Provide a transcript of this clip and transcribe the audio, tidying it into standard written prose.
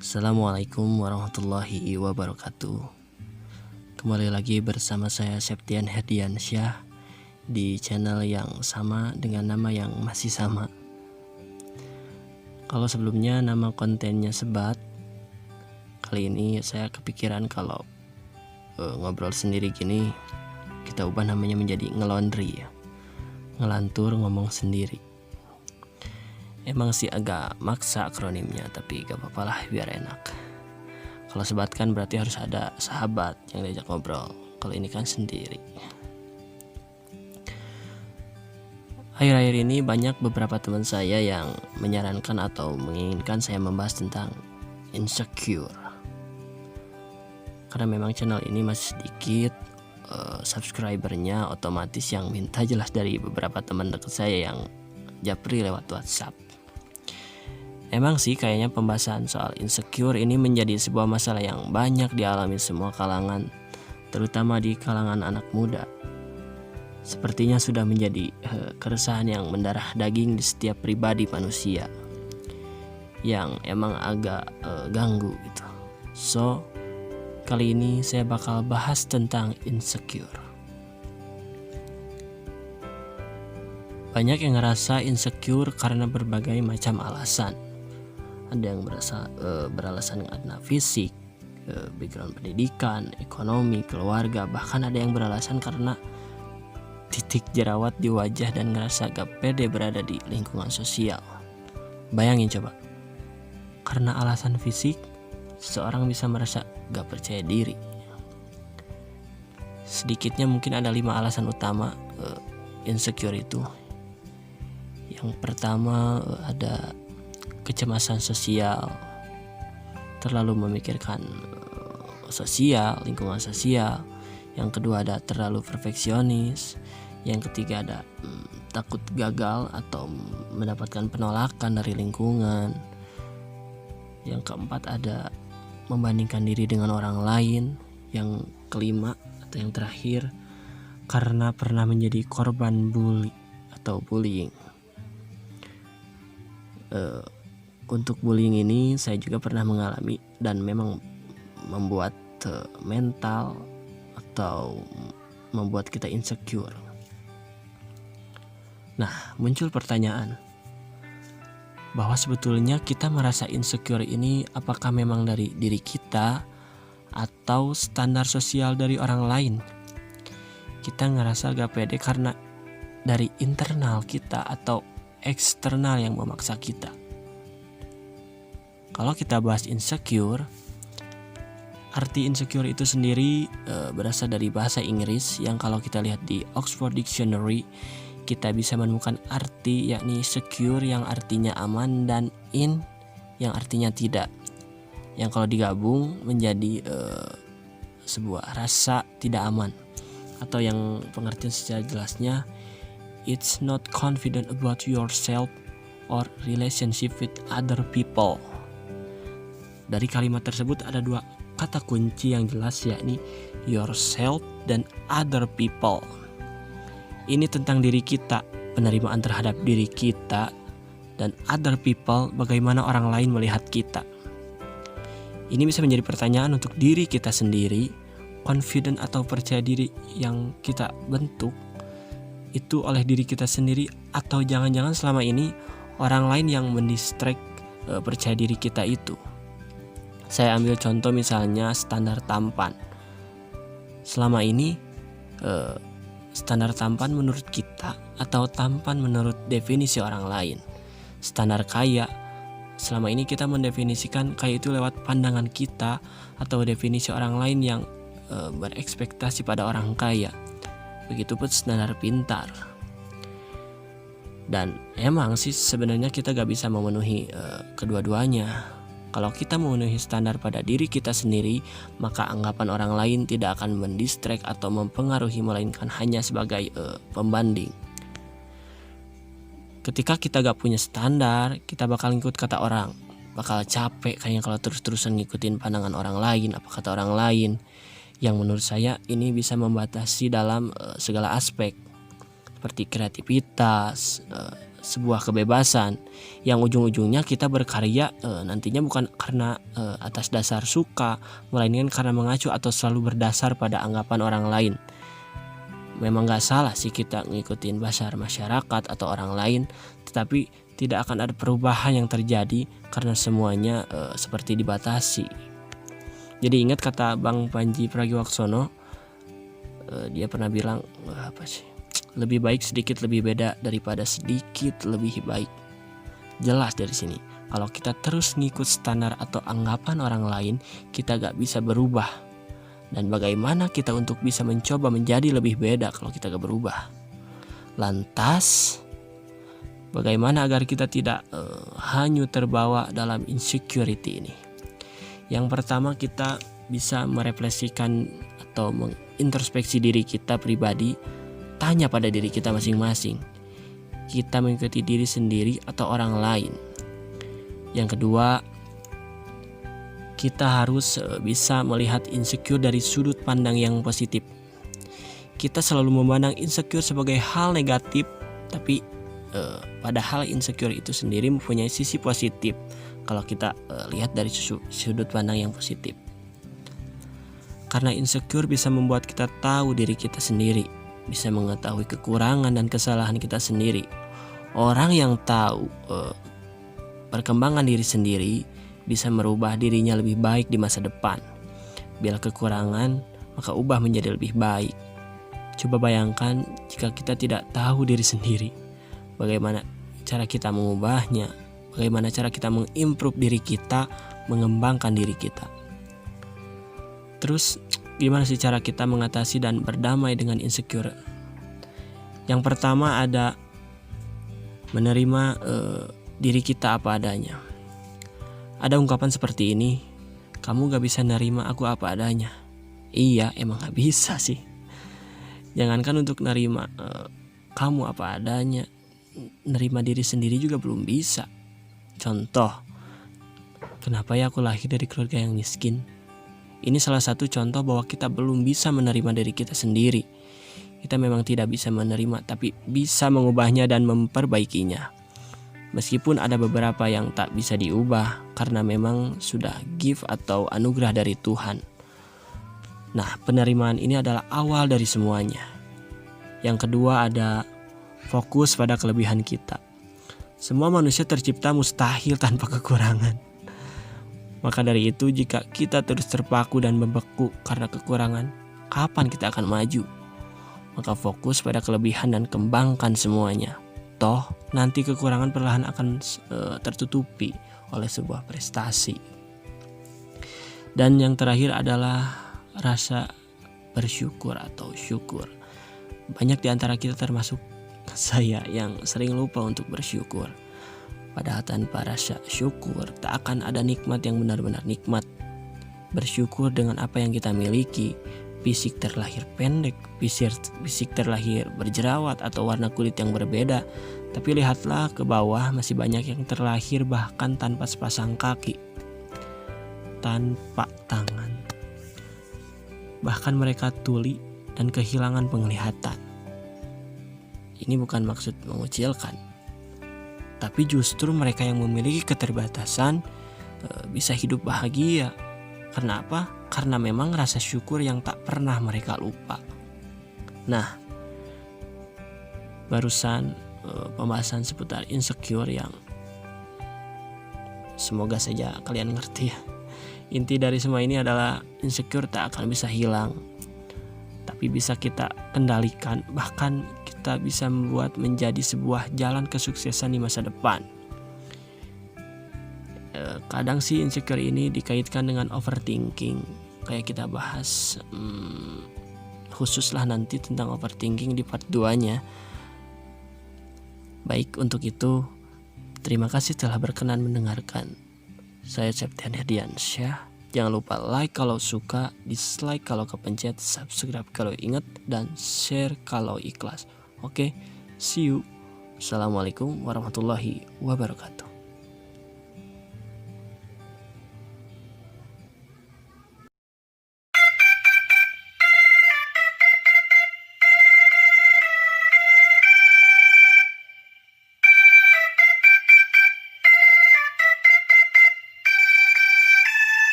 Assalamualaikum warahmatullahi wabarakatuh. Kembali lagi bersama saya Septian Herdiansyah di channel yang sama dengan nama yang masih sama. Kalau sebelumnya nama kontennya Sebat, kali ini saya kepikiran kalau ngobrol sendiri gini kita ubah namanya menjadi ngelondri ya. Ngelantur ngomong sendiri. Emang sih agak maksa akronimnya, tapi gak apa-apa lah biar enak. Kalau Sebat kan berarti harus ada sahabat yang diajak ngobrol. Kalau ini kan sendiri. Akhir-akhir ini banyak beberapa teman saya yang menyarankan atau menginginkan saya membahas tentang insecure. Karena memang channel ini masih sedikit subscribernya, otomatis yang minta jelas dari beberapa teman dekat saya yang japri lewat WhatsApp. Emang sih kayaknya pembahasan soal insecure ini menjadi sebuah masalah yang banyak dialami semua kalangan, terutama di kalangan anak muda. Sepertinya sudah menjadi keresahan yang mendarah daging di setiap pribadi manusia, yang emang agak ganggu gitu. So, kali ini saya bakal bahas tentang insecure. Banyak yang ngerasa insecure karena berbagai macam alasan. Ada yang beralasan karena fisik, background pendidikan, ekonomi, keluarga, bahkan ada yang beralasan karena titik jerawat di wajah dan ngerasa gak pede berada di lingkungan sosial. Bayangin coba, karena alasan fisik, seseorang bisa merasa gak percaya diri. Sedikitnya mungkin ada 5 alasan utama insecure itu. Yang pertama ada kecemasan sosial, terlalu memikirkan sosial, lingkungan sosial. Yang kedua ada terlalu perfeksionis. Yang ketiga ada takut gagal atau mendapatkan penolakan dari lingkungan. Yang keempat ada membandingkan diri dengan orang lain. Yang kelima atau yang terakhir karena pernah menjadi korban bully atau bullying. Untuk bullying ini saya juga pernah mengalami dan memang membuat mental atau membuat kita insecure. Nah, muncul pertanyaan bahwa sebetulnya kita merasa insecure ini apakah memang dari diri kita atau standar sosial dari orang lain. Kita ngerasa gak pede karena dari internal kita atau eksternal yang memaksa kita. Kalau kita bahas insecure, arti insecure itu sendiri berasal dari bahasa Inggris yang kalau kita lihat di Oxford Dictionary kita bisa menemukan arti yakni secure yang artinya aman dan in yang artinya tidak. Yang kalau digabung menjadi sebuah rasa tidak aman, atau yang pengertian secara jelasnya it's not confident about yourself or relationship with other people. Dari kalimat tersebut ada 2 kata kunci yang jelas yakni yourself dan other people. Ini tentang diri kita, penerimaan terhadap diri kita, dan other people bagaimana orang lain melihat kita. Ini bisa menjadi pertanyaan untuk diri kita sendiri, confident atau percaya diri yang kita bentuk itu oleh diri kita sendiri atau jangan-jangan selama ini orang lain yang mendistract percaya diri kita itu. Saya ambil contoh misalnya standar tampan. Selama ini standar tampan menurut kita atau tampan menurut definisi orang lain. Standar kaya, selama ini kita mendefinisikan kaya itu lewat pandangan kita atau definisi orang lain yang berekspektasi pada orang kaya. Begitupun standar pintar. Dan emang sih sebenarnya kita gak bisa memenuhi kedua-duanya. Kalau kita memenuhi standar pada diri kita sendiri, maka anggapan orang lain tidak akan mendistract atau mempengaruhi, melainkan hanya sebagai pembanding. Ketika kita gak punya standar, kita bakal ngikut kata orang. Bakal capek kayaknya kalau terus-terusan ngikutin pandangan orang lain, apa kata orang lain. Yang menurut saya ini bisa membatasi dalam segala aspek, seperti kreativitas, sebuah kebebasan yang ujung-ujungnya kita berkarya nantinya bukan karena atas dasar suka, melainkan karena mengacu atau selalu berdasar pada anggapan orang lain. Memang gak salah sih kita ngikutin pasar masyarakat atau orang lain, tetapi tidak akan ada perubahan yang terjadi karena semuanya seperti dibatasi. Jadi ingat kata Bang Panji Pragiwaksono, dia pernah bilang lebih baik sedikit lebih beda daripada sedikit lebih baik. Jelas dari sini, kalau kita terus ngikut standar atau anggapan orang lain, kita gak bisa berubah. Dan bagaimana kita untuk bisa mencoba menjadi lebih beda kalau kita gak berubah? Lantas, bagaimana agar kita tidak hanyut terbawa dalam insecurity ini? Yang pertama, kita bisa merefleksikan atau mengintrospeksi diri kita pribadi. Tanya pada diri kita masing-masing, kita mengikuti diri sendiri atau orang lain. Yang kedua, kita harus bisa melihat insecure dari sudut pandang yang positif. Kita selalu memandang insecure sebagai hal negatif, tapi padahal insecure itu sendiri mempunyai sisi positif kalau kita lihat dari sudut pandang yang positif. Karena insecure bisa membuat kita tahu diri kita sendiri, bisa mengetahui kekurangan dan kesalahan kita sendiri. Orang yang tahu perkembangan diri sendiri bisa merubah dirinya lebih baik di masa depan. Bila kekurangan, maka ubah menjadi lebih baik. Coba bayangkan jika kita tidak tahu diri sendiri, bagaimana cara kita mengubahnya, bagaimana cara kita mengimprove diri kita, mengembangkan diri kita. Terus gimana sih cara kita mengatasi dan berdamai dengan insecure? Yang pertama ada menerima diri kita apa adanya. Ada ungkapan seperti ini, kamu gak bisa nerima aku apa adanya. Iya, emang gak bisa sih. Jangankan untuk nerima kamu apa adanya, nerima diri sendiri juga belum bisa. Contoh, kenapa ya aku lahir dari keluarga yang miskin? Ini salah satu contoh bahwa kita belum bisa menerima diri kita sendiri. Kita memang tidak bisa menerima, tapi bisa mengubahnya dan memperbaikinya. Meskipun ada beberapa yang tak bisa diubah karena memang sudah gift atau anugerah dari Tuhan. Nah, penerimaan ini adalah awal dari semuanya. Yang kedua ada fokus pada kelebihan kita. Semua manusia tercipta mustahil tanpa kekurangan. Maka dari itu, jika kita terus terpaku dan membeku karena kekurangan, kapan kita akan maju? Maka fokus pada kelebihan dan kembangkan semuanya. Toh nanti kekurangan perlahan akan tertutupi oleh sebuah prestasi. Dan yang terakhir adalah rasa bersyukur atau syukur. Banyak di antara kita termasuk saya yang sering lupa untuk bersyukur. Padahal tanpa rasa syukur tak akan ada nikmat yang benar-benar nikmat. Bersyukur dengan apa yang kita miliki. Fisik terlahir pendek, fisik terlahir berjerawat atau warna kulit yang berbeda. Tapi lihatlah ke bawah, masih banyak yang terlahir bahkan tanpa sepasang kaki, tanpa tangan. Bahkan mereka tuli dan kehilangan penglihatan. Ini bukan maksud mengucilkan, tapi justru mereka yang memiliki keterbatasan bisa hidup bahagia. Karena apa? Karena memang rasa syukur yang tak pernah mereka lupa. Nah, barusan pembahasan seputar insecure yang semoga saja kalian ngerti ya. Inti dari semua ini adalah insecure tak akan bisa hilang, tapi bisa kita kendalikan. Bahkan kita bisa membuat menjadi sebuah jalan kesuksesan di masa depan. Kadang sih insecure ini dikaitkan dengan overthinking, kayak kita bahas khususlah nanti tentang overthinking di part 2-nya. Baik, untuk itu terima kasih telah berkenan mendengarkan. Saya Septian Herdiansyah. Jangan lupa like kalau suka, dislike kalau kepencet, subscribe kalau ingat, dan share kalau ikhlas. Oke, see you. Assalamualaikum warahmatullahi wabarakatuh.